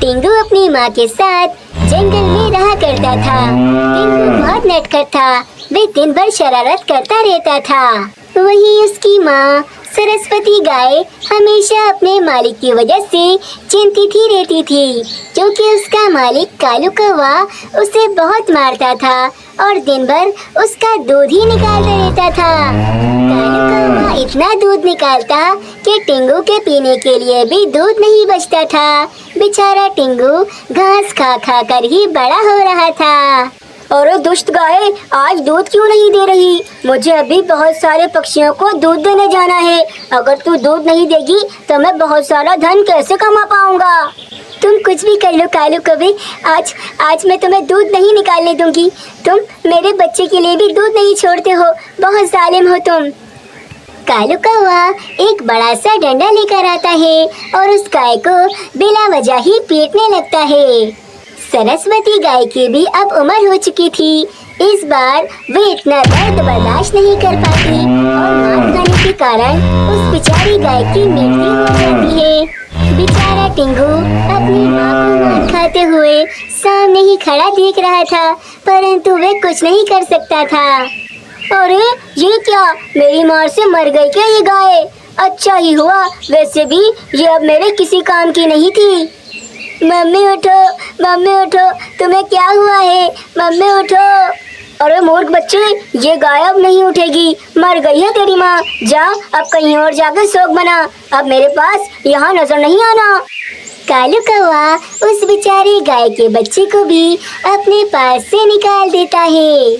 टिंगू अपनी माँ के साथ जंगल में रहा करता था। टिंगू बहुत नटखट था, वे दिन भर शरारत करता रहता था। वहीं उसकी माँ सरस्वती गाय हमेशा अपने मालिक की वजह से चिंतित ही रहती थी, क्योंकि उसका मालिक कालू कौवा उसे बहुत मारता था और दिन भर उसका दूध ही निकालता रहता था। कालू कौवा इतना दूध निकालता कि टिंगू के पीने के लिए भी दूध नहीं बचता था। बेचारा टिंगू घास खा खा कर ही बड़ा हो रहा था। अरे दुष्ट गाय, आज दूध क्यों नहीं दे रही? मुझे अभी बहुत सारे पक्षियों को दूध देने जाना है। अगर तू दूध नहीं देगी तो मैं बहुत सारा धन कैसे कमा पाऊंगा? तुम कुछ भी कर लो कालू कौवे, आज मैं तुम्हें दूध नहीं निकालने दूंगी। तुम मेरे बच्चे के लिए भी दूध नहीं छोड़ते हो, बहुत जालिम हो तुम। कालू कौवा एक बड़ा सा डंडा लेकर आता है और उस गाय को बिला वजह ही पीटने लगता है। सरस्वती गाय की भी अब उम्र हो चुकी थी। इस बार वे इतना दर्द बर्दाश्त नहीं कर पाती और मार खाने के कारण उस बेचारी गाय की मृत्यु हो जाती है। बेचारा टिंगू अपनी माँ को मार खाते हुए सामने ही खड़ा देख रहा था, परंतु वे कुछ नहीं कर सकता था। अरे ये क्या, मेरी मार से मर गई क्या ये गाय? अच्छा ही हुआ, वैसे भी ये अब मेरे किसी काम की नहीं थी। मम्मी उठो, तुम्हें क्या हुआ है? मम्मी उठो। अरे मूर्ख बच्चे, ये गाय अब नहीं उठेगी, मर गई है तेरी माँ। जा अब कहीं और जाकर शोक बना, अब मेरे पास यहाँ नजर नहीं आना। कालू कौवा उस बेचारी गाय के बच्चे को भी अपने पास से निकाल देता है।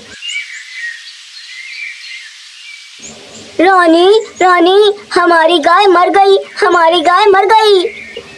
रानी, हमारी गाय मर गई।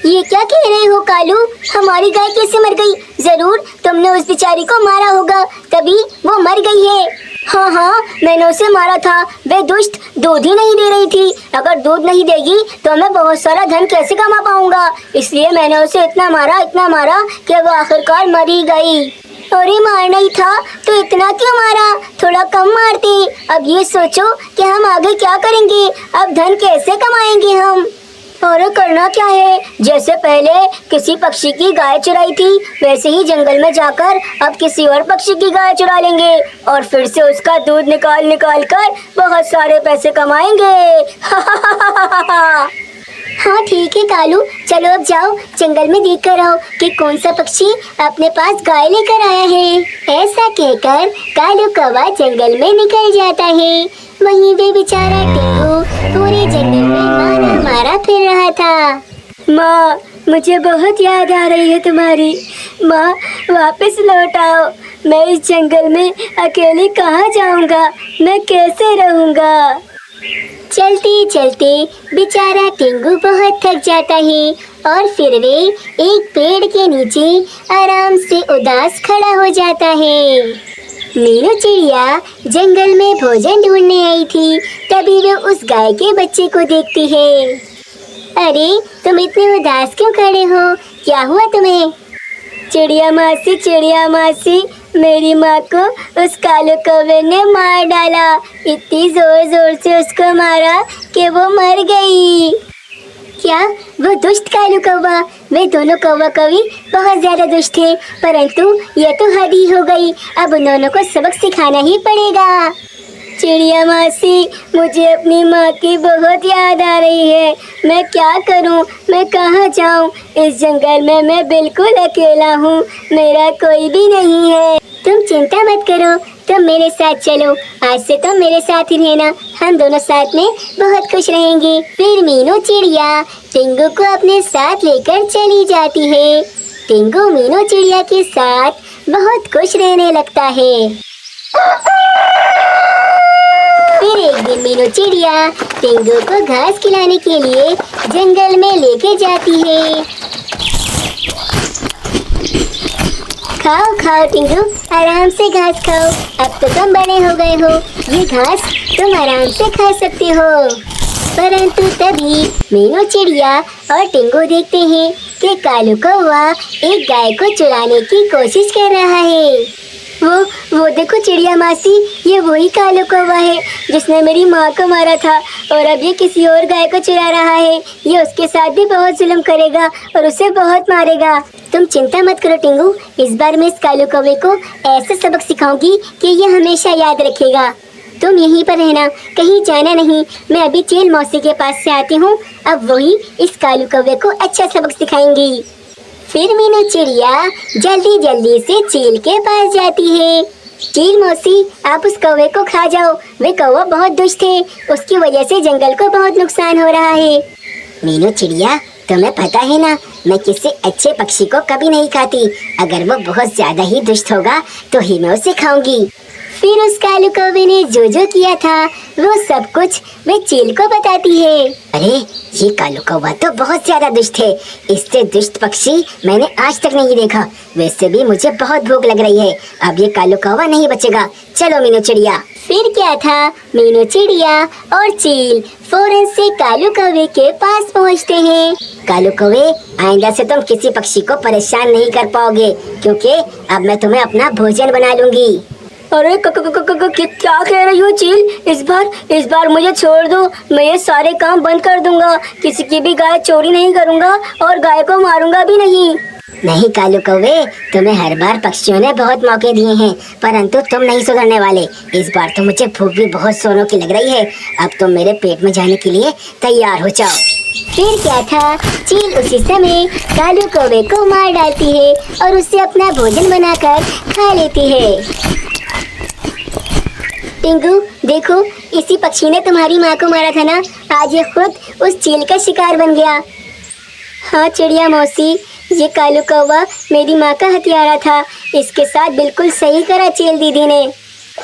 ये क्या कह रहे हो कालू? हमारी गाय कैसे मर गई? जरूर तुमने उस बेचारी को मारा होगा, तभी वो मर गई है। हाँ, मैंने उसे मारा था। वे दुष्ट दूध ही नहीं दे रही थी। अगर दूध नहीं देगी तो मैं बहुत सारा धन कैसे कमा पाऊंगा, इसलिए मैंने उसे इतना मारा कि वो आखिरकार मर ही गई। अरे मारना ही था तो इतना क्यों मारा? थोड़ा कम मारते। अब ये सोचो कि हम आगे क्या करेंगे, अब धन कैसे कमाएंगे हम? और करना क्या है, जैसे पहले किसी पक्षी की गाय चुराई थी, वैसे ही जंगल में जाकर अब किसी और पक्षी की गाय चुरा लेंगे और फिर से उसका दूध निकाल कर बहुत सारे पैसे कमाएंगे। हाँ ठीक है कालू, चलो अब जाओ जंगल में देख कर आओ कि कौन सा पक्षी अपने पास गाय लेकर आया है। ऐसा कहकर कालू कौवा जंगल में निकल जाता है। वहीं वे बेचारा टिंगू पूरे जंगल में मारा फिर रहा था। माँ, मुझे बहुत याद आ रही है तुम्हारी। माँ, वापस लौट आओ। मैं इस जंगल में अकेले कहाँ जाऊँगा, मैं कैसे रहूँगा? चलते चलते बेचारा टिंगू बहुत थक जाता है और फिर वे एक पेड़ के नीचे आराम से उदास खड़ा हो जाता है। मीनू चिड़िया जंगल में भोजन ढूंढने आई थी, तभी वे उस गाय के बच्चे को देखती है। अरे तुम इतने उदास क्यों खड़े हो, क्या हुआ तुम्हें? चिड़िया मासी, मेरी माँ को उस कालू कौवे ने मार डाला। इतनी जोर से उसको मारा कि वो मर गई। क्या वो दुष्ट कालू कौवा? वे दोनों कौवा कौवी बहुत ज्यादा दुष्ट थे, परंतु ये तो हद ही हो गई। अब उन दोनों को सबक सिखाना ही पड़ेगा। चिड़िया मासी, मुझे अपनी माँ की बहुत याद आ रही है। मैं क्या करूँ, मैं कहाँ जाऊँ? इस जंगल में मैं बिल्कुल अकेला हूँ, मेरा कोई भी नहीं है। तुम चिंता मत करो, तुम मेरे साथ चलो। आज से तुम मेरे साथ ही रहना, हम दोनों साथ में बहुत खुश रहेंगे। फिर मीनू चिड़िया टिंगू को अपने साथ लेकर चली जाती है। टिंगू मीनू चिड़िया के साथ बहुत खुश रहने लगता है। फिर एक दिन मीनू चिड़िया टिंगू को घास खिलाने के लिए जंगल में लेके जाती है। खाओ टिंगू, आराम से घास खाओ। अब तो तुम बड़े हो गए हो, ये घास तुम आराम से खा सकते हो। परंतु तभी मीनू चिड़िया और टिंगू देखते हैं कि कालू कौवा एक गाय को चुराने की कोशिश कर रहा है। वो देखो चिड़िया मासी, ये वही कालू कौवा है जिसने मेरी माँ को मारा था और अब ये किसी और गाय को चुरा रहा है। ये उसके साथ भी बहुत जुल्म करेगा और उसे बहुत मारेगा। तुम चिंता मत करो टिंगू, इस बार मैं इस कालू कौवे को ऐसा सबक सिखाऊंगी कि ये हमेशा याद रखेगा। तुम यहीं पर रहना, कहीं जाना नहीं। मैं अभी चील मौसी के पास से आती हूँ, अब वही इस कालू कौवे को अच्छा सबक सिखाएंगी। फिर मीनू चिड़िया जल्दी जल्दी से चील के पास जाती है। चील मौसी, आप उस कौवे को खा जाओ, वे कौवा बहुत दुष्ट है, उसकी वजह से जंगल को बहुत नुकसान हो रहा है। मीनू चिड़िया, तुम्हें पता है ना, मैं किसी अच्छे पक्षी को कभी नहीं खाती। अगर वो बहुत ज्यादा ही दुष्ट होगा तो ही मैं उसे खाऊंगी। फिर उस कालू कौवे ने जो जो किया था वो सब कुछ वे चील को बताती है। अरे ये कालू कौवा तो बहुत ज्यादा दुष्ट है, इससे दुष्ट पक्षी मैंने आज तक नहीं देखा। वैसे भी मुझे बहुत भूख लग रही है, अब ये कालू कौवा नहीं बचेगा। चलो मीनू चिड़िया। फिर क्या था, मीनू चिड़िया और चील फौरन से कालू कौवे के पास पहुँचते हैं। कालू कौवे, आइंदा से तुम किसी पक्षी को परेशान नहीं कर पाओगे, क्योंकि अब मैं तुम्हें अपना भोजन बना लूंगी। अरे क्या कह रही हो चील? इस बार मुझे छोड़ दो, मैं ये सारे काम बंद कर दूंगा। किसी की भी गाय चोरी नहीं करूंगा और गाय को मारूंगा भी नहीं। नहीं कालू कौवे, तुम्हें हर बार पक्षियों ने बहुत मौके दिए हैं, परंतु तुम नहीं सुधरने वाले। इस बार तो मुझे भूख भी बहुत जोरों की लग रही है, अब तुम मेरे पेट में जाने के लिए तैयार हो जाओ। फिर क्या था, चील उसी समय कालू कौवे को मार डालती है और उससे अपना भोजन बनाकर खा लेती है। टिंगू देखो, इसी पक्षी ने तुम्हारी माँ को मारा था ना, आज ये खुद उस चील का शिकार बन गया। हाँ चिड़िया मौसी, ये कालू कौवा मेरी माँ का हथियारा था, इसके साथ बिल्कुल सही करा चील दीदी ने।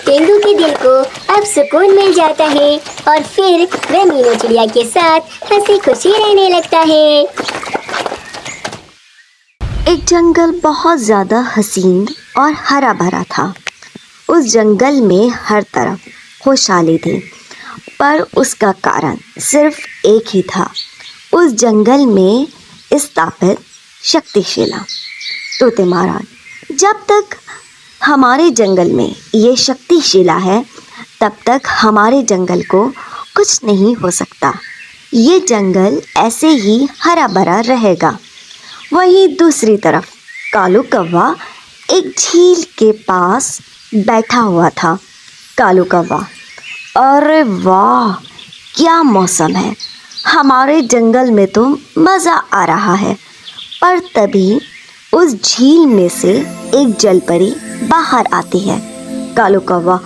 टिंगू के दिल को अब सुकून मिल जाता है और फिर वह मीनू चिड़िया के साथ हंसी खुशी रहने लगता है। एक जंगल बहुत ज़्यादा हसीन और हरा भरा था। उस जंगल में हर तरफ खुशहाली थी, पर उसका कारण सिर्फ एक ही था। उस जंगल में स्थापित शक्तिशिला तोते महाराज। जब तक हमारे जंगल में ये शक्तिशिला है, तब तक हमारे जंगल को कुछ नहीं हो सकता। ये जंगल ऐसे ही हरा भरा रहेगा। वहीं दूसरी तरफ कालू कौवा एक झील के पास बैठा हुआ था। कालू कौवा, अरे वाह क्या मौसम है, हमारे जंगल में तो मज़ा आ रहा है। पर तभी उस झील में से एक जलपरी बाहर आती है। कालू कौवा,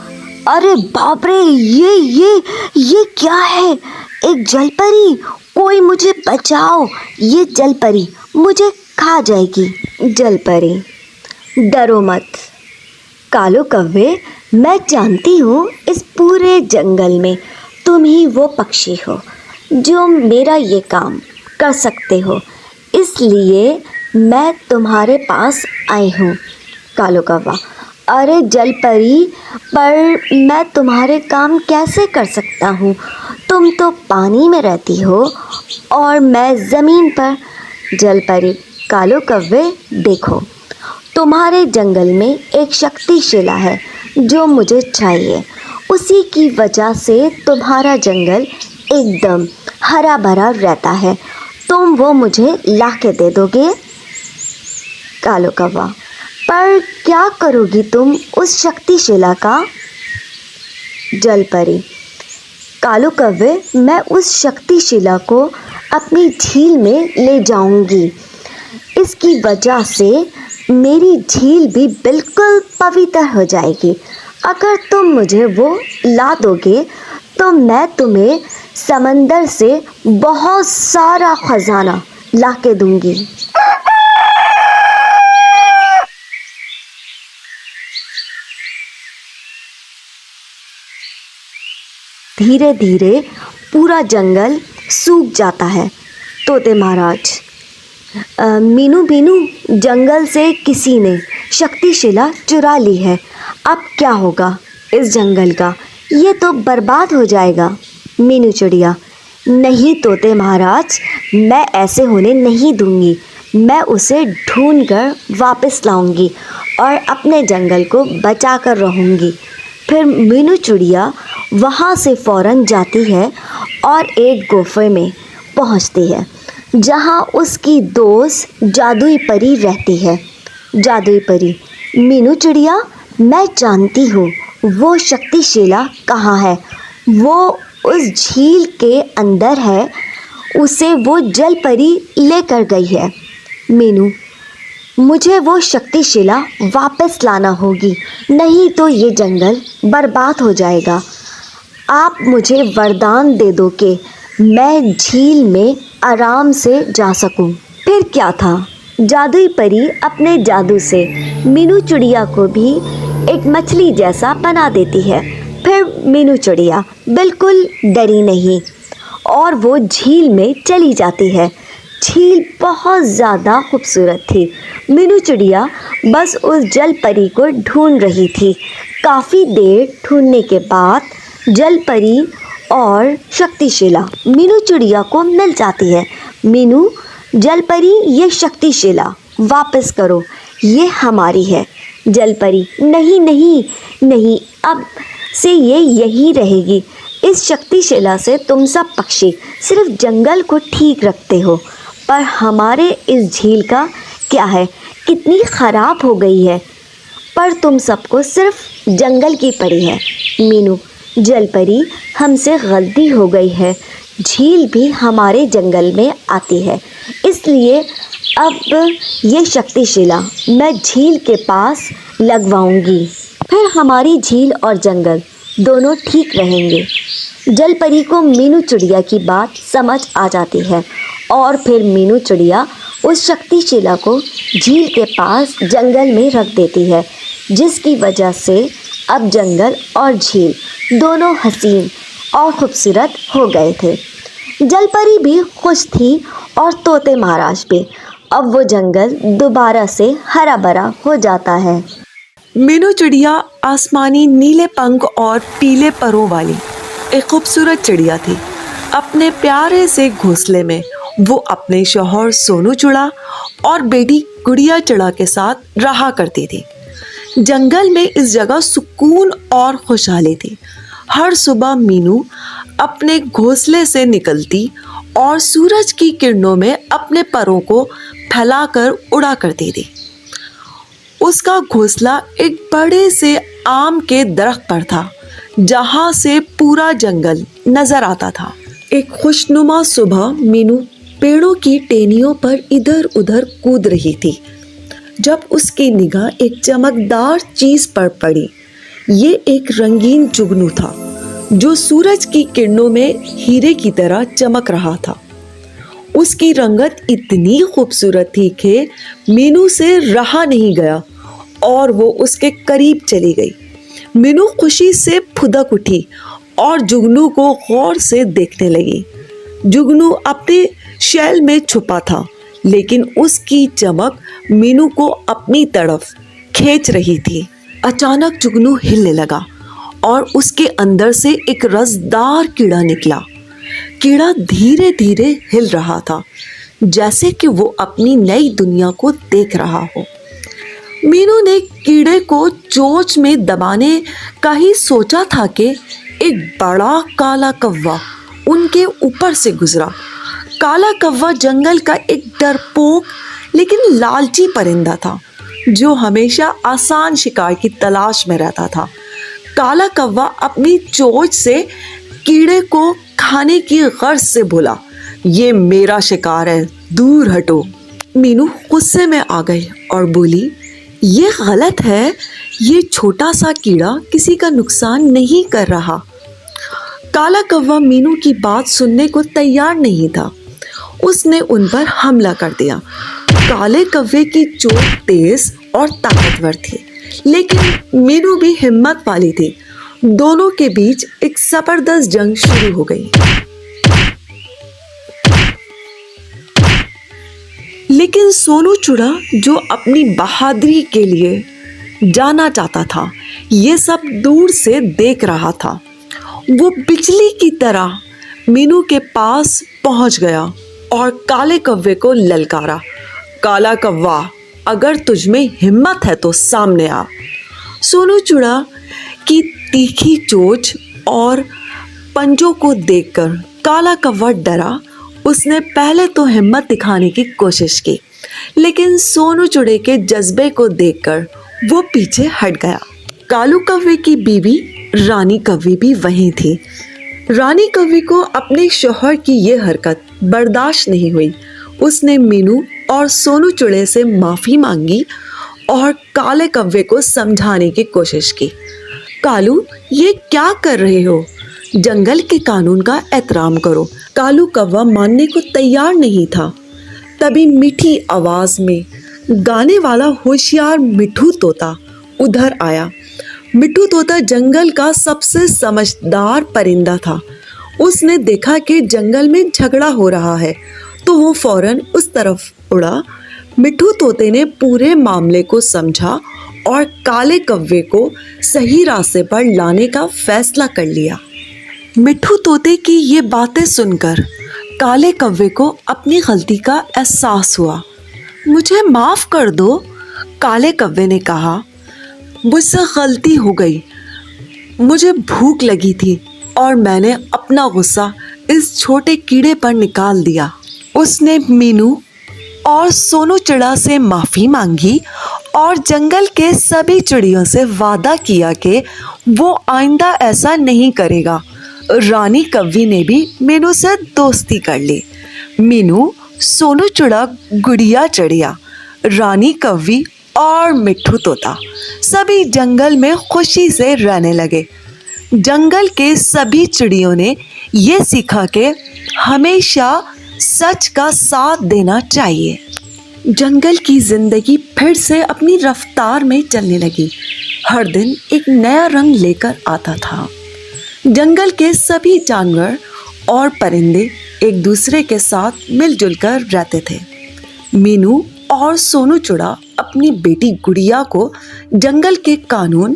अरे बाप रे, ये क्या है? एक जलपरी, कोई मुझे बचाओ, ये जलपरी मुझे खा जाएगी। जलपरी, डरो मत कालू कौवे, मैं जानती हूँ इस पूरे जंगल में तुम ही वो पक्षी हो जो मेरा ये काम कर सकते हो, इसलिए मैं तुम्हारे पास आई हूँ। कालू कौवा, अरे जलपरी, पर मैं तुम्हारे काम कैसे कर सकता हूँ? तुम तो पानी में रहती हो और मैं ज़मीन पर। जलपरी, कालू कौवे देखो, तुम्हारे जंगल में एक शक्तिशिला है जो मुझे चाहिए, उसी की वजह से तुम्हारा जंगल एकदम हरा भरा रहता है। तुम वो मुझे ला के दे दोगे? कालू कौवा, पर क्या करोगी तुम उस शक्तिशिला का? जलपरी, कालू कौवे, मैं उस शक्तिशिला को अपनी झील में ले जाऊंगी। इसकी वजह से मेरी झील भी बिल्कुल पवित्र हो जाएगी। अगर तुम मुझे वो ला दोगे तो मैं तुम्हें समंदर से बहुत सारा खजाना ला के दूंगी। धीरे धीरे पूरा जंगल सूख जाता है। तोते महाराज, मीनू बीनू, जंगल से किसी ने शक्तिशिला चुरा ली है, अब क्या होगा इस जंगल का? ये तो बर्बाद हो जाएगा। मीनू चिड़िया, नहीं तोते महाराज, मैं ऐसे होने नहीं दूंगी। मैं उसे ढूंढकर वापस लाऊंगी और अपने जंगल को बचा कर रहूँगी। फिर मीनू चिड़िया वहाँ से फ़ौरन जाती है और एक गुफे में पहुँचती है जहाँ उसकी दोस्त जादुई परी रहती है। जादुई परी, मीनू चिड़िया, मैं जानती हूँ वो शक्तिशिला कहाँ है। वो उस झील के अंदर है, उसे वो जल परी लेकर गई है। मीनू, मुझे वो शक्तिशिला वापस लाना होगी, नहीं तो ये जंगल बर्बाद हो जाएगा। आप मुझे वरदान दे दो कि मैं झील में आराम से जा सकूं। फिर क्या था, जादुई परी अपने जादू से मीनू चिड़िया को भी एक मछली जैसा बना देती है। फिर मीनू चिड़िया बिल्कुल डरी नहीं और वो झील में चली जाती है। झील बहुत ज़्यादा खूबसूरत थी। मीनू चिड़िया बस उस जल परी को ढूंढ रही थी। काफ़ी देर ढूंढने के बाद जल परी और शक्तिशिला मीनू चिड़िया को मिल जाती है। मीनू, जल परी, ये शक्तिशिला वापस करो, ये हमारी है। जल परी, नहीं नहीं नहीं, अब से ये यही रहेगी। इस शक्तिशिला से तुम सब पक्षी सिर्फ जंगल को ठीक रखते हो, पर हमारे इस झील का क्या है, कितनी ख़राब हो गई है। पर तुम सबको सिर्फ जंगल की पड़ी है। मीनू, जल परी, हमसे गलती हो गई है। झील भी हमारे जंगल में आती है, इसलिए अब ये शक्तिशिला मैं झील के पास लगवाऊंगी। फिर हमारी झील और जंगल दोनों ठीक रहेंगे। जल परी को मीनू चिड़िया की बात समझ आ जाती है और फिर मीनू चिड़िया उस शक्तिशिला को झील के पास जंगल में रख देती है, जिसकी वजह से अब जंगल और झील दोनों हसीन और खूबसूरत हो गए थे। जल परी भी खुश थी और तोते महाराज भी। अब वो जंगल दोबारा से हरा भरा हो जाता है। मीनू चिड़िया आसमानी नीले पंख और पीले परों वाली एक खूबसूरत चिड़िया थी। अपने प्यारे से घोंसले में वो अपने शौहर सोनू चिड़ा और बेटी गुड़िया चिड़ा के साथ रहा करती थी। जंगल में इस जगह सुकून और खुशहाली थी। हर सुबह मीनू अपने घोंसले से निकलती और सूरज की किरणों में अपने परों को फैलाकर उड़ा करती थी। उसका घोंसला एक बड़े से आम के दरख्त पर था, जहां से पूरा जंगल नजर आता था। एक खुशनुमा सुबह मीनू पेड़ों की टहनियों पर इधर उधर कूद रही थी, जब उसकी निगाह एक चमकदार चीज पर पड़ी। ये एक रंगीन जुगनू था, जो सूरज की किरणों में हीरे की तरह चमक रहा था। उसकी रंगत इतनी खूबसूरत थी कि मीनू से रहा नहीं गया और वो उसके करीब चली गई। मीनू खुशी से फुदक उठी और जुगनू को गौर से देखने लगी। जुगनू अपने शैल में छुपा था, लेकिन उसकी चमक मीनू को अपनी तरफ खींच रही थी। अचानक जुगनू हिलने लगा और उसके अंदर से एक रसदार कीड़ा निकला। कीड़ा धीरे धीरे हिल रहा था, जैसे कि वो अपनी नई दुनिया को देख रहा हो। मीनू ने कीड़े को चोंच में दबाने का ही सोचा था कि एक बड़ा काला कौवा उनके ऊपर से गुजरा। काला कौवा जंगल का एक डरपोक लेकिन लालची परिंदा था, जो हमेशा आसान शिकार की तलाश में रहता था। काला कौवा अपनी चोंच से कीड़े को खाने की गर्ज से बोला, ये मेरा शिकार है, दूर हटो। मीनू गुस्से में आ गई और बोली, ये गलत है, ये छोटा सा कीड़ा किसी का नुकसान नहीं कर रहा। काला कौवा मीनू की बात सुनने को तैयार नहीं था। उसने उन पर हमला कर दिया। काले कौवे की चोट तेज और ताकतवर थी, लेकिन मीनू भी हिम्मत वाली थी। दोनों के बीच एक जबरदस्त जंग शुरू हो गई। लेकिन सोनू चिड़ा, जो अपनी बहादुरी के लिए जाना चाहता था, ये सब दूर से देख रहा था। वो बिजली की तरह मीनू के पास पहुंच गया और काले कौवे को ललकारा। काला कौवा, अगर तुझमें हिम्मत है तो सामने आ। सोनू चिड़िया की तीखी चोंच और पंजों को देखकर काला कौवा डरा। उसने पहले तो हिम्मत दिखाने की कोशिश की, लेकिन सोनू चिड़िया के जज्बे को देखकर वो पीछे हट गया। कालू कौवे की बीवी रानी कौवी भी वहीं थी। रानी कौवी को अपने शौहर की ये हरकत बर्दाश्त नहीं हुई। उसने मीनू और सोनू चिड़िया से माफ़ी मांगी और काले कौवे को समझाने की कोशिश की। कालू, ये क्या कर रहे हो? जंगल के कानून का एहतराम करो। कालू कौवा मानने को तैयार नहीं था। तभी मीठी आवाज़ में गाने वाला होशियार मिट्ठू तोता उधर आया। मिट्ठू तोता जंगल का सबसे समझदार परिंदा था। उसने देखा कि जंगल में झगड़ा हो रहा है तो वो फौरन उस तरफ उड़ा। मिट्ठू तोते ने पूरे मामले को समझा और काले कौवे को सही रास्ते पर लाने का फैसला कर लिया। मिट्ठू तोते की ये बातें सुनकर काले कौवे को अपनी गलती का एहसास हुआ। मुझे माफ़ कर दो, काले कौवे ने कहा। मुझसे गलती हो गई। मुझे भूख लगी थी और मैंने अपना गुस्सा इस छोटे कीड़े पर निकाल दिया। उसने मीनू और सोनू चिड़िया से माफ़ी मांगी और जंगल के सभी चिड़ियों से वादा किया कि वो आइंदा ऐसा नहीं करेगा। रानी कौवी ने भी मीनू से दोस्ती कर ली। मीनू, सोनू चिड़िया, गुड़िया चिड़िया, रानी कौवी और मिट्ठू तोता सभी जंगल में खुशी से रहने लगे। जंगल के सभी चिड़ियों ने ये सीखा कि हमेशा सच का साथ देना चाहिए। जंगल की जिंदगी फिर से अपनी रफ्तार में चलने लगी। हर दिन एक नया रंग लेकर आता था। जंगल के सभी जानवर और परिंदे एक दूसरे के साथ मिलजुल कर रहते थे। मीनू और सोनू चिड़िया अपनी बेटी गुड़िया को जंगल के कानून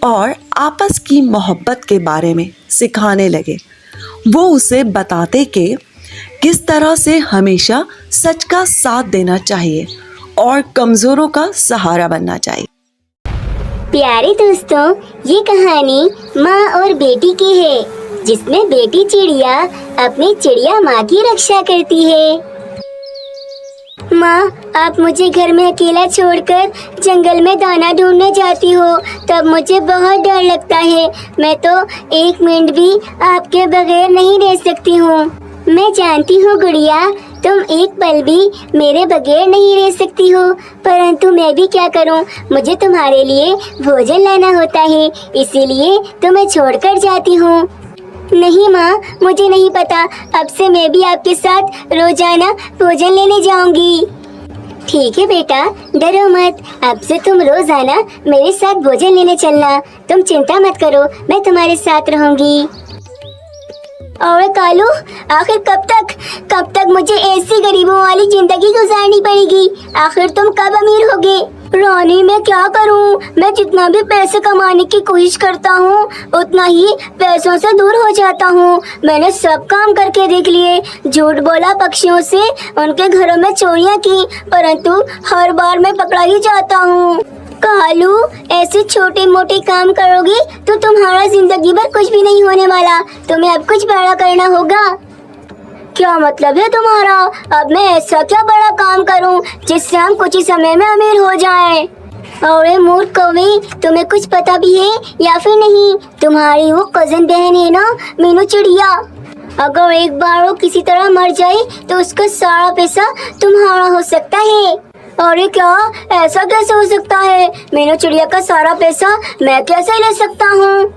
और आपस की मोहब्बत के बारे में सिखाने लगे। वो उसे बताते कि किस तरह से हमेशा सच का साथ देना चाहिए और कमज़ोरों का सहारा बनना चाहिए। प्यारे दोस्तों, ये कहानी माँ और बेटी की है, जिसमें बेटी चिड़िया अपनी चिड़िया माँ की रक्षा करती है। माँ, आप मुझे घर में अकेला छोड़कर जंगल में दाना ढूंढने जाती हो तब मुझे बहुत डर लगता है। मैं तो एक मिनट भी आपके बगैर नहीं रह सकती हूँ। मैं जानती हूँ गुड़िया, तुम एक पल भी मेरे बगैर नहीं रह सकती हो, परंतु मैं भी क्या करूँ, मुझे तुम्हारे लिए भोजन लाना होता है, इसीलिए तुम्हें छोड़कर जाती हूँ। नहीं माँ, मुझे नहीं पता, अब से मैं भी आपके साथ रोजाना भोजन लेने जाऊंगी। ठीक है बेटा, डरो मत, अब से तुम रोजाना मेरे साथ भोजन लेने चलना। तुम चिंता मत करो, मैं तुम्हारे साथ रहूंगी। और कालू, आखिर कब तक मुझे ऐसी गरीबों वाली जिंदगी गुजारनी पड़ेगी? आखिर तुम कब अमीर होगे? रानी, मैं क्या करूं? मैं जितना भी पैसे कमाने की कोशिश करता हूं, उतना ही पैसों से दूर हो जाता हूं। मैंने सब काम करके देख लिए, झूठ बोला पक्षियों से, उनके घरों में चोरियां की, परंतु हर बार मैं पकड़ा ही जाता हूं। कालू, ऐसे छोटे मोटे काम करोगी तो तुम्हारा जिंदगी भर कुछ भी नहीं होने वाला। तुम्हें अब कुछ बड़ा करना होगा। क्या मतलब है तुम्हारा? अब मैं ऐसा क्या बड़ा काम करूं जिससे हम कुछ ही समय में अमीर हो जाएं? अरे मूर्ख कौवे, तुम्हें कुछ पता भी है या फिर नहीं? तुम्हारी वो कजन बहन है ना, मीनू चिड़िया, अगर एक बार वो किसी तरह मर जाए तो उसका सारा पैसा तुम्हारा हो सकता है। अरे क्या, ऐसा कैसे हो सकता है? मीनू चिड़िया का सारा पैसा मैं कैसे ले सकता हूँ?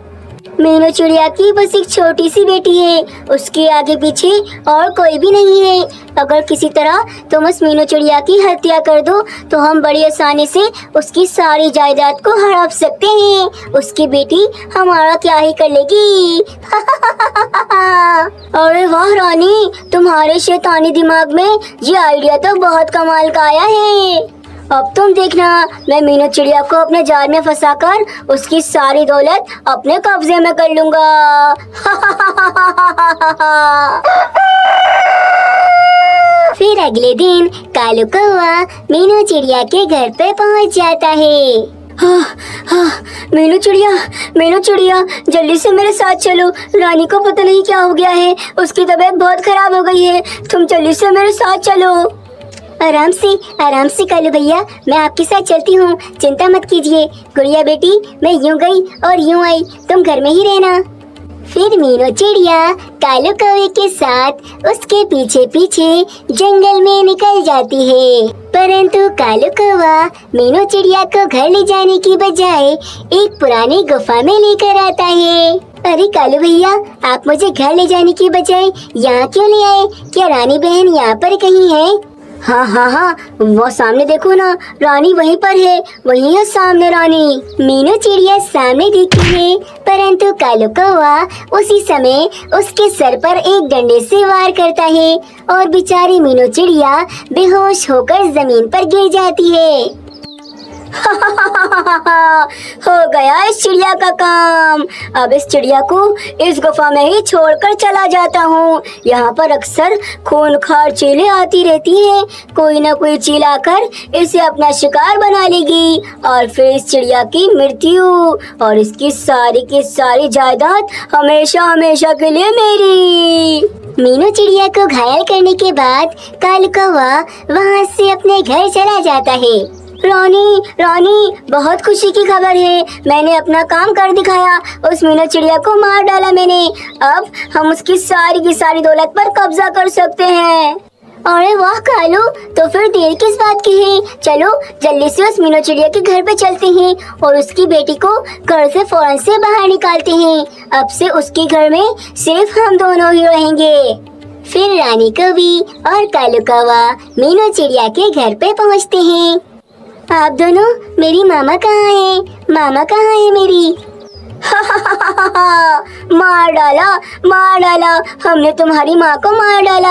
मीनू चिड़िया की बस एक छोटी सी बेटी है, उसके आगे पीछे और कोई भी नहीं है। अगर किसी तरह तुम उस मीनू चिड़िया की हत्या कर दो तो हम बड़ी आसानी से उसकी सारी जायदाद को हड़प सकते हैं। उसकी बेटी हमारा क्या ही कर लेगी। अरे वाह रानी, तुम्हारे शैतानी दिमाग में ये आइडिया तो बहुत कमाल का आया है। अब तुम देखना, मैं मीनू चिड़िया को अपने जाल में फंसाकर उसकी सारी दौलत अपने कब्जे में कर लूंगा। फिर अगले दिन कालू कौवा मीनू चिड़िया के घर पे पहुंच जाता है। हाँ हाँ, मीनू चिड़िया जल्दी से मेरे साथ चलो। रानी को पता नहीं क्या हो गया है, उसकी तबीयत बहुत खराब हो गई है। तुम जल्दी से मेरे साथ चलो। आराम से कालू भैया, मैं आपके साथ चलती हूँ, चिंता मत कीजिए। गुड़िया बेटी, मैं यूं गई और यूं आई, तुम घर में ही रहना। फिर मीनू चिड़िया कालू कौवे के साथ उसके पीछे पीछे जंगल में निकल जाती है। परंतु कालू कौवा मीनू चिड़िया को घर ले जाने की बजाय एक पुरानी गुफा में लेकर आता है। अरे कालू भैया, आप मुझे घर ले जाने की बजाय यहाँ क्यों ले आए? क्या रानी बहन यहाँ पर कहीं है? हाँ, वो सामने देखो ना, रानी वहीं पर है, वहीं है सामने रानी। मीनू चिड़िया सामने दिखती है, परंतु कालू कौवा उसी समय उसके सर पर एक डंडे से वार करता है और बेचारी मीनू चिड़िया बेहोश होकर जमीन पर गिर जाती है। हो गया इस चिड़िया का काम। अब इस चिड़िया को इस गुफा में ही छोड़कर चला जाता हूँ। यहाँ पर अक्सर खूंखार चीलें आती रहती हैं। कोई न कोई चील आकर इसे अपना शिकार बना लेगी और फिर इस चिड़िया की मृत्यु और इसकी सारी की सारी जायदाद हमेशा हमेशा के लिए मेरी। मीनू चिड़िया को घायल करने के बाद कालू कौवा वहाँ से अपने घर चला जाता है। रानी, बहुत खुशी की खबर है। मैंने अपना काम कर दिखाया, उस मीनू चिड़िया को मार डाला मैंने। अब हम उसकी सारी की सारी दौलत पर कब्जा कर सकते हैं। अरे वाह कालू, तो फिर देर किस बात की है? चलो जल्दी से उस मीनू चिड़िया के घर पे चलते हैं और उसकी बेटी को घर से फौरन से बाहर निकालते हैं। अब से उसके घर में सिर्फ हम दोनों ही रहेंगे। फिर रानी कौवी और कालू कौवा मीनू चिड़िया के घर पे पहुँचते हैं। आप दोनों, मेरी मामा कहाँ है? मामा कहाँ है मेरी? मार डाला, हमने तुम्हारी माँ को मार डाला।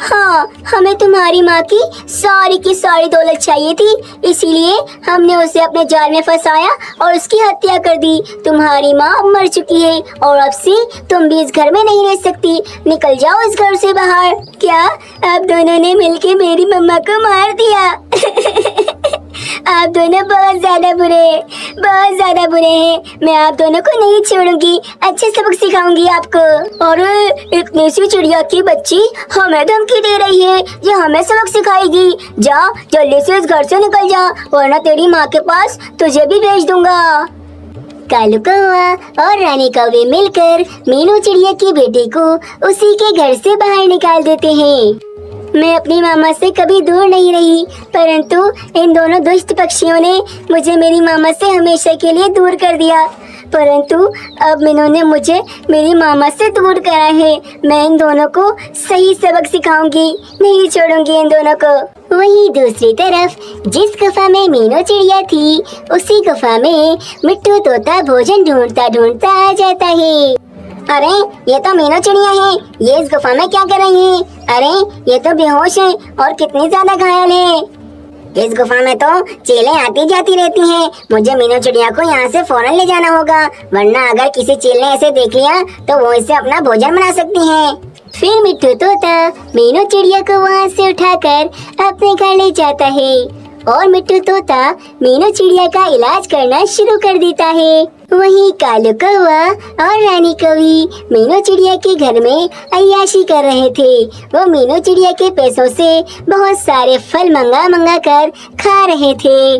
हाँ, हमें तुम्हारी माँ की सारी दौलत चाहिए थी, इसीलिए हमने उसे अपने जाल में फंसाया और उसकी हत्या कर दी। तुम्हारी माँ अब मर चुकी है और अब से तुम भी इस घर में नहीं रह सकती। निकल जाओ इस घर से बाहर। क्या आप दोनों ने मिलकर मेरी मम्मा को मार दिया? आप दोनों बहुत ज्यादा बुरे हैं। मैं आप दोनों को नहीं छोड़ूंगी, अच्छे सबक सिखाऊंगी आपको। अरे इतनी सी चिड़िया की बच्ची हमें धमकी दे रही है, ये हमें सबक सिखाएगी। जा जल्दी से इस घर से निकल जा, वरना तेरी माँ के पास तुझे भी भेज दूंगा। कालू कौवा और रानी कौवे मिलकर मीनू चिड़िया की बेटी को उसी के घर से बाहर निकाल देते हैं। मैं अपनी मामा से कभी दूर नहीं रही, परंतु इन दोनों दुष्ट पक्षियों ने मुझे मेरी मामा से हमेशा के लिए दूर कर दिया। परंतु अब इन्होंने मुझे मेरी मामा से दूर करा है। मैं इन दोनों को सही सबक सिखाऊंगी, नहीं छोड़ूंगी इन दोनों को। वहीं दूसरी तरफ जिस गुफा में मीनू चिड़िया थी, उसी गुफा में मिट्टू तोता भोजन ढूंढता आ जाता है। अरे ये तो मीनू चिड़िया है, ये इस गुफा में क्या कर रही है? अरे ये तो बेहोश है और कितनी ज्यादा घायल है। इस गुफा में तो चीलें आती जाती रहती हैं। मुझे मीनू चिड़िया को यहाँ से फौरन ले जाना होगा, वरना अगर किसी चील ने इसे देख लिया तो वो इसे अपना भोजन बना सकती है। फिर मिट्टू तोता मीनू चिड़िया को वहाँ से उठाकर अपने घर ले जाता है और मिट्टू तोता मीनू चिड़िया का इलाज करना शुरू कर देता है। वहीं कालू कौवा और रानी कौवी मीनू चिड़िया के घर में अय्याशी कर रहे थे। वो मीनू चिड़िया के पैसों से बहुत सारे फल मंगा कर खा रहे थे।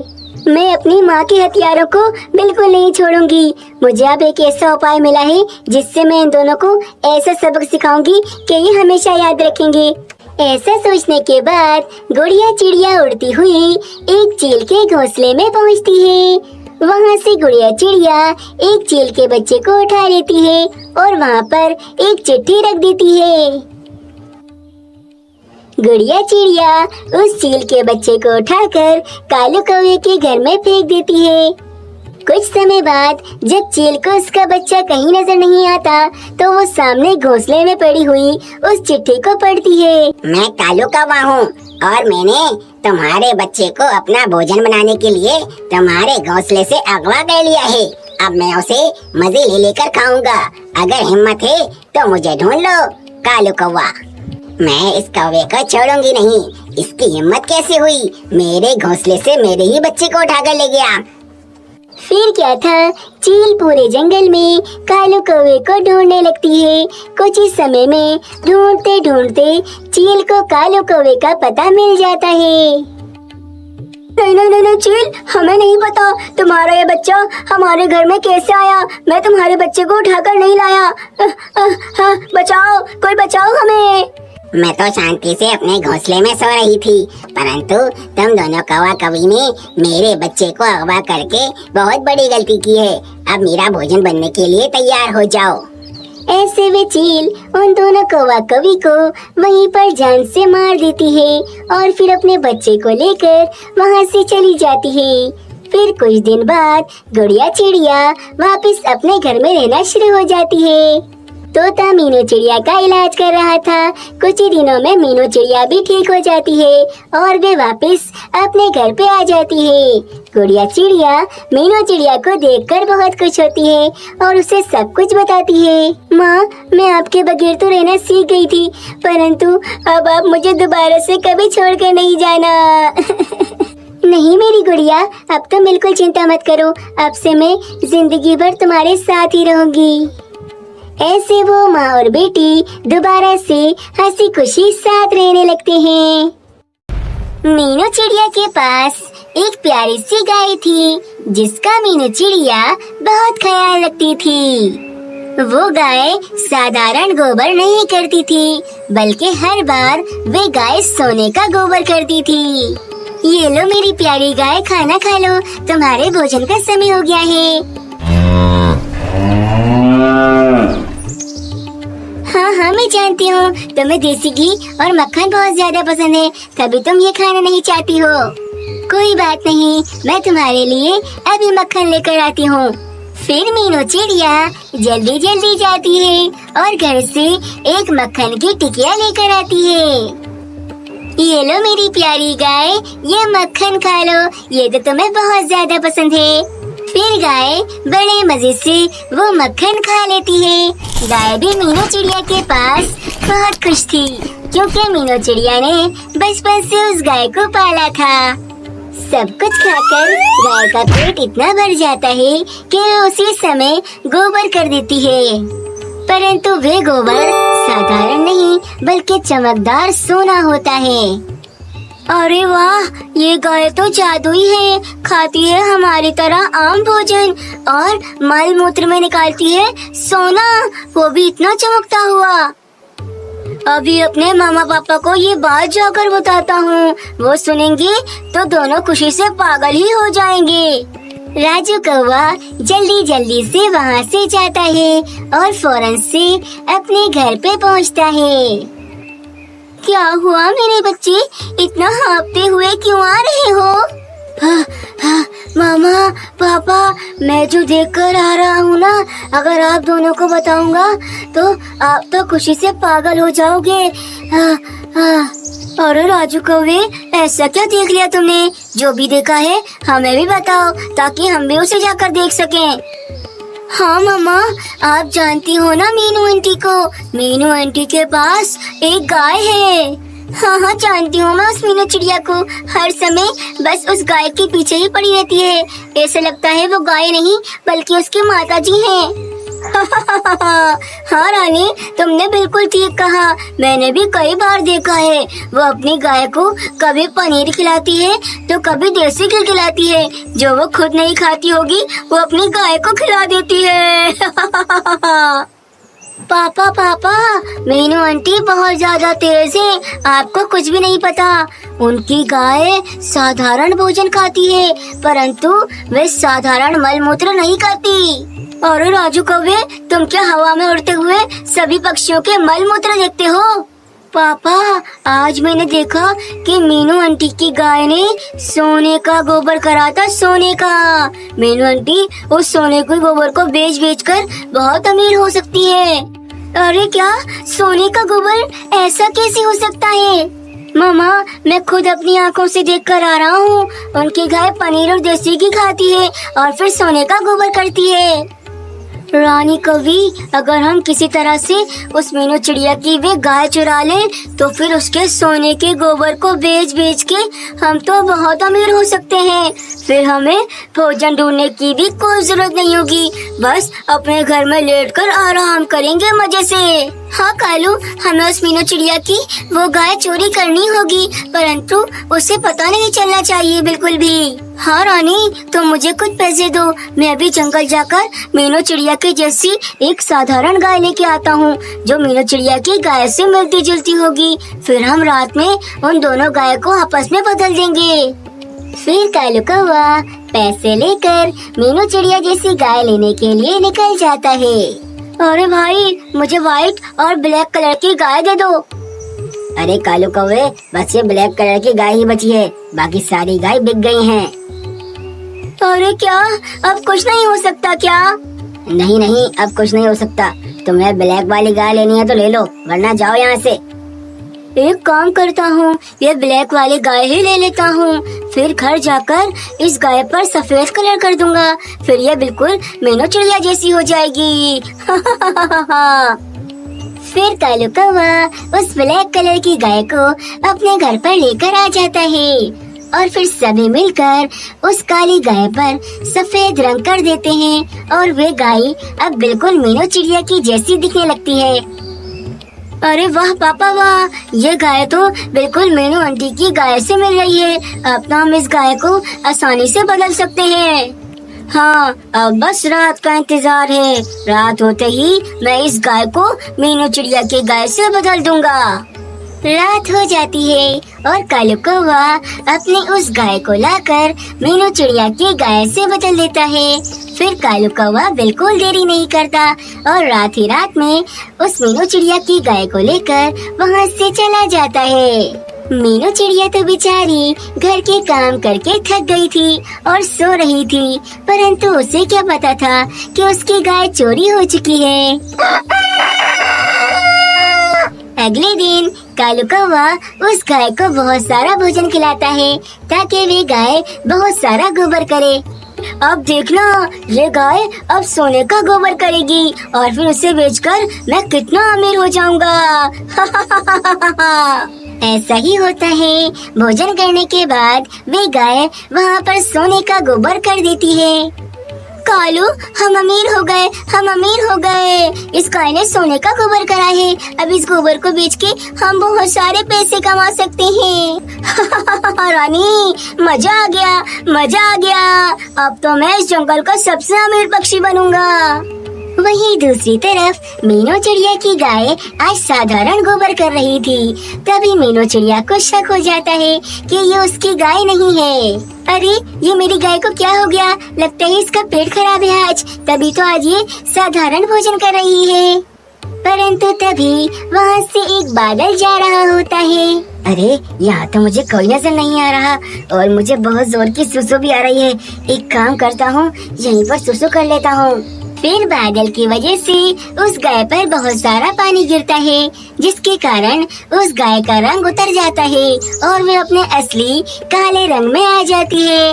मैं अपनी माँ के हथियारों को बिल्कुल नहीं छोड़ूंगी। मुझे अब एक ऐसा उपाय मिला है जिससे मैं इन दोनों को ऐसा सबक सिखाऊंगी कि ये हमेशा याद रखेंगे। ऐसा सोचने के बाद गुड़िया चिड़िया उड़ती हुई एक चील के घोंसले में पहुंचती है। वहां से गुड़िया चिड़िया एक चील के बच्चे को उठा लेती है और वहां पर एक चिट्ठी रख देती है। गुड़िया चिड़िया उस चील के बच्चे को उठाकर कालू कौवे के घर में फेंक देती है। कुछ समय बाद जब चील को उसका बच्चा कहीं नजर नहीं आता तो वो सामने घोंसले में पड़ी हुई उस चिट्ठी को पढ़ती है। मैं कालू कौवा हूँ और मैंने तुम्हारे बच्चे को अपना भोजन बनाने के लिए तुम्हारे घोंसले से अगवा कर लिया है। अब मैं उसे मजे ले लेकर खाऊंगा। अगर हिम्मत है तो मुझे ढूंढ लो कालू कौवा। मैं इस कौवे को छोड़ूंगी नहीं। इसकी हिम्मत कैसे हुई मेरे घोंसले से मेरे ही बच्चे को उठाकर ले गया। फिर क्या था, चील पूरे जंगल में कालू कौवे को ढूंढने लगती है। कुछ ही समय में ढूंढते ढूंढते चील को कालू कौवे का पता मिल जाता है। नहीं नहीं नहीं नहीं चील, हमें नहीं पता तुम्हारा ये बच्चा हमारे घर में कैसे आया। मैं तुम्हारे बच्चे को उठाकर नहीं लाया। बचाओ, कोई बचाओ हमें। मैं तो शांति से अपने घोंसले में सो रही थी, परंतु तुम दोनों कौवा कौवी ने मेरे बच्चे को अगवा करके बहुत बड़ी गलती की है। अब मेरा भोजन बनने के लिए तैयार हो जाओ। ऐसे वे चील उन दोनों कौवा कौवी को वहीं पर जान से मार देती है और फिर अपने बच्चे को लेकर वहाँ से चली जाती है। फिर कुछ दिन बाद गुड़िया चिड़िया वापस अपने घर में रहना शुरू हो जाती है। तोता मीनू चिड़िया का इलाज कर रहा था। कुछ ही दिनों में मीनू चिड़िया भी ठीक हो जाती है और वे वापस अपने घर पे आ जाती है। गुड़िया चिड़िया मीनू चिड़िया को देखकर बहुत खुश होती है और उसे सब कुछ बताती है। माँ, मैं आपके बगैर तो रहना सीख गई थी, परंतु अब आप मुझे दोबारा से कभी छोड़कर नहीं जाना। नहीं मेरी गुड़िया, अब तो बिल्कुल चिंता मत करो। अब से मैं जिंदगी भर तुम्हारे साथ ही रहूंगी। ऐसे वो माँ और बेटी दोबारा से हंसी खुशी साथ रहने लगते हैं। मीनू चिड़िया के पास एक प्यारी सी गाय थी जिसका मीनू चिड़िया बहुत ख्याल रखती थी। वो गाय साधारण गोबर नहीं करती थी, बल्कि हर बार वे गाय सोने का गोबर करती थी। ये लो मेरी प्यारी गाय, खाना खा लो, तुम्हारे भोजन का समय हो गया है। हाँ, मैं जानती हूँ तुम्हें देसी घी और मक्खन बहुत ज्यादा पसंद है, तभी तुम ये खाना नहीं चाहती हो। कोई बात नहीं, मैं तुम्हारे लिए अभी मक्खन लेकर आती हूँ। फिर मीनू चिड़िया जल्दी जल्दी जाती है और घर से एक मक्खन की टिकिया लेकर आती है। ये लो मेरी प्यारी गाय, ये मक्खन खा लो, ये तो तुम्हें बहुत ज्यादा पसंद है। फिर गाय बड़े मजे से वो मक्खन खा लेती है। गाय भी मीनू चिड़िया के पास बहुत खुश थी, क्योंकि मीनू चिड़िया ने बचपन से उस गाय को पाला था। सब कुछ खाकर गाय का पेट इतना भर जाता है कि वो उसी समय गोबर कर देती है, परंतु वे गोबर साधारण नहीं बल्कि चमकदार सोना होता है। अरे वाह, ये गाय तो जादुई है, खाती है हमारी तरह आम भोजन और मल मूत्र में निकालती है सोना, वो भी इतना चमकता हुआ। अभी अपने मामा पापा को ये बात जाकर बताता हूँ, वो सुनेंगे तो दोनों खुशी से पागल ही हो जाएंगे। राजू कौवा जल्दी जल्दी से वहाँ से जाता है और फौरन से अपने घर पे पहुँचता है। क्या हुआ मेरे बच्चे, इतना हाँफते हुए क्यों आ रहे हो? मामा पापा, मैं जो देखकर आ रहा हूँ ना, अगर आप दोनों को बताऊंगा तो आप तो खुशी से पागल हो जाओगे। अरे राजू कौवे, ऐसा क्या देख लिया तुमने? जो भी देखा है हमें भी बताओ ताकि हम भी उसे जाकर देख सकें। हाँ मामा, आप जानती हो ना मीनू आंटी को, मीनू आंटी के पास एक गाय है। हाँ, जानती हूँ मैं उस मीनू चिड़िया को, हर समय बस उस गाय के पीछे ही पड़ी रहती है। ऐसा लगता है वो गाय नहीं बल्कि उसकी माता जी हैं। हाँ रानी, तुमने बिल्कुल ठीक कहा, मैंने भी कई बार देखा है। वो अपनी गाय को कभी पनीर खिलाती है तो कभी देसी घी खिलाती है, जो वो खुद नहीं खाती होगी वो अपनी गाय को खिला देती है। पापा, मीनू आंटी बहुत ज्यादा तेज है, आपको कुछ भी नहीं पता। उनकी गाय साधारण भोजन खाती है, परंतु वे साधारण मल मूत्र नहीं करती। और राजू कौवे, तुम क्या हवा में उड़ते हुए सभी पक्षियों के मल मूत्र देखते हो? पापा, आज मैंने देखा कि मीनू आंटी की गाय ने सोने का गोबर करा था, सोने का। मीनू आंटी उस सोने के गोबर को बेच कर बहुत अमीर हो सकती है। अरे क्या, सोने का गोबर ऐसा कैसे हो सकता है? मामा, मैं खुद अपनी आंखों से देख कर आ रहा हूँ। उनकी गाय पनीर और देसी घी खाती है और फिर सोने का गोबर करती है। रानी कवि, अगर हम किसी तरह से उस मीनू चिड़िया की वे गाय चुरा लें तो फिर उसके सोने के गोबर को बेच बेच के हम तो बहुत अमीर हो सकते हैं। फिर हमें भोजन ढूंढने की भी कोई जरूरत नहीं होगी, बस अपने घर में लेटकर आराम करेंगे मजे से। हाँ कालू, हमें उस मीनू चिड़िया की वो गाय चोरी करनी होगी, परंतु उसे पता नहीं चलना चाहिए बिल्कुल भी। हाँ रानी, तो मुझे कुछ पैसे दो, मैं अभी जंगल जाकर मीनू चिड़िया के जैसी एक साधारण गाय लेके आता हूँ जो मीनू चिड़िया की गाय से मिलती जुलती होगी। फिर हम रात में उन दोनों गाय को आपस में बदल देंगे। फिर कालू कौवा पैसे लेकर मीनू चिड़िया जैसी गाय लेने के लिए निकल जाता है। अरे भाई, मुझे व्हाइट और ब्लैक कलर की गाय दे दो। अरे कालू कौवे, बस ये ब्लैक कलर की गाय ही बची है, बाकी सारी गाय बिक गई हैं। अरे क्या, अब कुछ नहीं हो सकता क्या? नहीं नहीं, अब कुछ नहीं हो सकता। तुम्हें ब्लैक वाली गाय लेनी है तो ले लो, वरना जाओ यहाँ से। एक काम करता हूँ, ये ब्लैक वाली गाय ही ले लेता हूँ। फिर घर जाकर इस गाय पर सफेद कलर कर दूंगा, फिर ये बिल्कुल मीनू चिड़िया जैसी हो जाएगी। फिर कालू कौवा उस ब्लैक कलर की गाय को अपने घर पर लेकर आ जाता है और फिर सभी मिलकर उस काली गाय पर सफेद रंग कर देते हैं और वे गाय अब बिल्कुल मीनू चिड़िया की जैसी दिखने लगती है। अरे वाह पापा वाह, ये गाय तो बिल्कुल मीनू आंटी की गाय से मिल रही है। अब तो हम इस गाय को आसानी से बदल सकते हैं। हाँ, अब बस रात का इंतजार है। रात होते ही मैं इस गाय को मीनू चिड़िया की गाय से बदल दूंगा। रात हो जाती है और कालू कौवा अपनी उस गाय को लाकर मीनू चिड़िया की गाय से बदल देता है। फिर कालू कौवा बिल्कुल देरी नहीं करता और रात ही रात में उस मीनू चिड़िया की गाय को लेकर वहाँ से चला जाता है। मीनू चिड़िया तो बेचारी घर के काम करके थक गई थी और सो रही थी, परंतु उसे क्या पता था कि उसकी गाय चोरी हो चुकी है। अगले दिन कालू कौवा उस गाय को बहुत सारा भोजन खिलाता है ताकि वे गाय बहुत सारा गोबर करे। अब देखना, ये गाय अब सोने का गोबर करेगी और फिर उसे बेचकर मैं कितना अमीर हो जाऊंगा। ऐसा ही होता है। भोजन करने के बाद वे गाय वहाँ पर सोने का गोबर कर देती है। कालू, हम अमीर हो गए, हम अमीर हो गए। इस गाय ने सोने का गोबर करा है, अब इस गोबर को बेच के हम बहुत सारे पैसे कमा सकते हैं। रानी, मजा आ गया, मजा आ गया। अब तो मैं इस जंगल का सबसे अमीर पक्षी बनूंगा। वहीं दूसरी तरफ मीनू चिड़िया की गाय आज साधारण गोबर कर रही थी। तभी मीनू चिड़िया को शक हो जाता है कि ये उसकी गाय नहीं है। अरे, ये मेरी गाय को क्या हो गया? लगता है इसका पेट खराब है आज, तभी तो आज ये साधारण भोजन कर रही है। परंतु तभी वहाँ से एक बादल जा रहा होता है। अरे, यहाँ तो मुझे कोई नजर नहीं आ रहा और मुझे बहुत जोर की सुसु भी आ रही है। एक काम करता हूँ, यहीं पर सुसु कर लेता हूँ। फिर बादल की वजह से उस गाय पर बहुत सारा पानी गिरता है, जिसके कारण उस गाय का रंग उतर जाता है और वे अपने असली काले रंग में आ जाती है।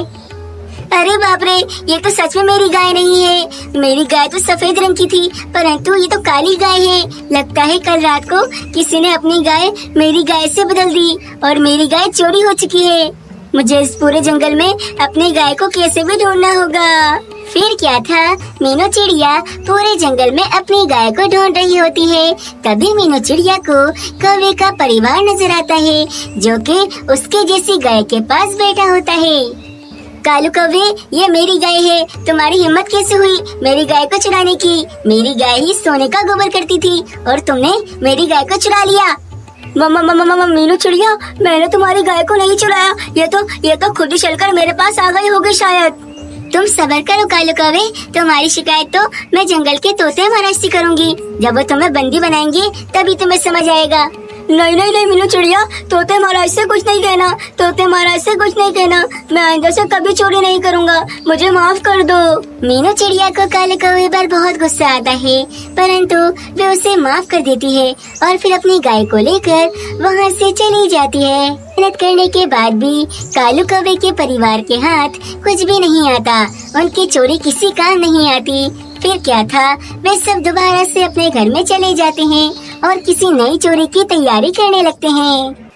अरे बाप रे, ये तो सच में मेरी गाय नहीं है। मेरी गाय तो सफेद रंग की थी, परंतु ये तो काली गाय है। लगता है कल रात को किसी ने अपनी गाय मेरी गाय से बदल दी और मेरी गाय चोरी हो चुकी है। मुझे इस पूरे जंगल में अपनी गाय को कैसे भी ढूंढना होगा। फिर क्या था, मीनू चिड़िया पूरे जंगल में अपनी गाय को ढूंढ रही होती है। तभी मीनू चिड़िया को कौवे का परिवार नजर आता है, जो कि उसके जैसी गाय के पास बैठा होता है। कालू कौवे, ये मेरी गाय है, तुम्हारी हिम्मत कैसे हुई मेरी गाय को चुराने की? मेरी गाय ही सोने का गोबर करती थी और तुमने मेरी गाय को चुरा लिया। मम्मा मीनू चिड़िया, मैंने तुम्हारी गाय को नहीं चुराया। ये तो खुद ही चलकर मेरे पास आ गई होगी शायद। तुम सब्र करो कालू कौवे, तुम्हारी शिकायत तो मैं जंगल के तोते महाराज से करूंगी। जब वो तुम्हें बंदी बनाएंगे तभी तुम्हें समझ आएगा। नहीं मीनू चिड़िया, तोते महाराज से कुछ नहीं कहना, तोते महाराज से कुछ नहीं कहना। मैं आइंदा से कभी चोरी नहीं करूँगा, मुझे माफ कर दो। मीनू चिड़िया को काले कौवे पर बहुत गुस्सा आता है, परंतु वे उसे माफ कर देती है और फिर अपनी गाय को लेकर वहाँ से चली जाती है। मेहनत करने के बाद भी कालू कौवे के परिवार के हाथ कुछ भी नहीं आता, उनकी चोरी किसी काम नहीं आती। फिर क्या था, वे सब दोबारा से अपने घर में चले जाते हैं और किसी नई चोरी की तैयारी करने लगते हैं।